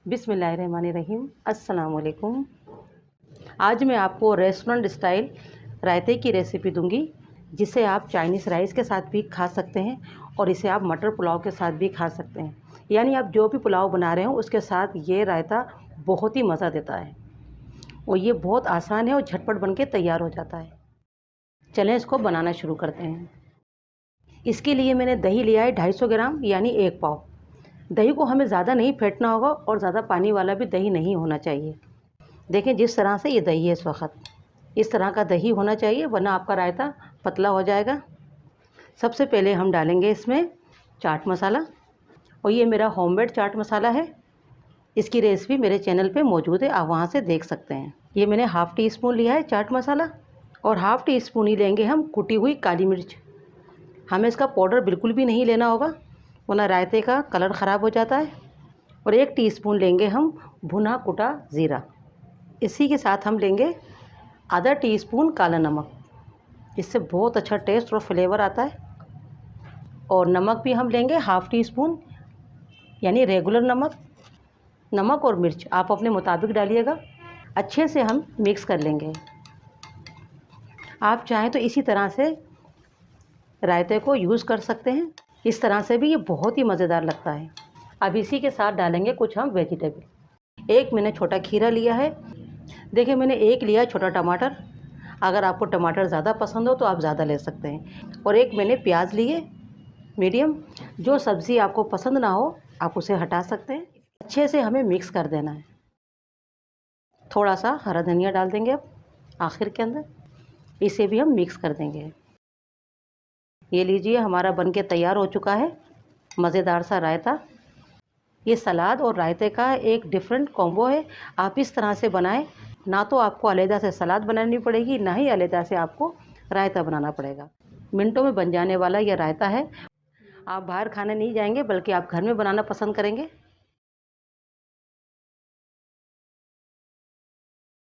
बिस्मिल्लाहिर्रहमानिर्रहीम। अस्सलाम वालेकुम। आज मैं आपको रेस्टोरेंट स्टाइल रायते की रेसिपी दूंगी, जिसे आप चाइनीज़ राइस के साथ भी खा सकते हैं और इसे आप मटर पुलाव के साथ भी खा सकते हैं। यानी आप जो भी पुलाव बना रहे हो उसके साथ ये रायता बहुत ही मज़ा देता है और ये बहुत आसान है और झटपट बन के तैयार हो जाता है। चलें इसको बनाना शुरू करते हैं। इसके लिए मैंने दही लिया है 250 ग्राम यानी 1 पाव। दही को हमें ज़्यादा नहीं फेंटना होगा और ज़्यादा पानी वाला भी दही नहीं होना चाहिए। देखें जिस तरह से ये दही है इस वक्त, इस तरह का दही होना चाहिए, वरना आपका रायता पतला हो जाएगा। सबसे पहले हम डालेंगे इसमें चाट मसाला, और ये मेरा होममेड चाट मसाला है। इसकी रेसिपी मेरे चैनल पे मौजूद है, आप वहाँ से देख सकते हैं। ये मैंने हाफ़ टी स्पून लिया है चाट मसाला, और हाफ़ टी स्पून ही लेंगे हम कुटी हुई काली मिर्च। हमें इसका पाउडर बिल्कुल भी नहीं लेना होगा, वरना रायते का कलर ख़राब हो जाता है। और 1 टीस्पून लेंगे हम भुना कुटा ज़ीरा। इसी के साथ हम लेंगे आधा टीस्पून काला नमक, इससे बहुत अच्छा टेस्ट और फ्लेवर आता है। और नमक भी हम लेंगे हाफ़ टी स्पून, यानी रेगुलर नमक। नमक और मिर्च आप अपने मुताबिक डालिएगा। अच्छे से हम मिक्स कर लेंगे। आप चाहें तो इसी तरह से रायते को यूज़ कर सकते हैं, इस तरह से भी ये बहुत ही मज़ेदार लगता है। अब इसी के साथ डालेंगे कुछ हम वेजिटेबल। एक मैंने छोटा खीरा लिया है। देखिए मैंने एक लिया छोटा टमाटर, अगर आपको टमाटर ज़्यादा पसंद हो तो आप ज़्यादा ले सकते हैं। और एक मैंने प्याज लिए मीडियम। जो सब्ज़ी आपको पसंद ना हो आप उसे हटा सकते हैं। अच्छे से हमें मिक्स कर देना है। थोड़ा सा हरा धनिया डाल देंगे अब आखिर के अंदर, इसे भी हम मिक्स कर देंगे। ये लीजिए हमारा बनके तैयार हो चुका है मज़ेदार सा रायता। ये सलाद और रायते का एक डिफरेंट कॉम्बो है। आप इस तरह से बनाएं, ना तो आपको अलग से सलाद बनानी पड़ेगी, ना ही अलग से आपको रायता बनाना पड़ेगा। मिनटों में बन जाने वाला यह रायता है। आप बाहर खाने नहीं जाएंगे, बल्कि आप घर में बनाना पसंद करेंगे।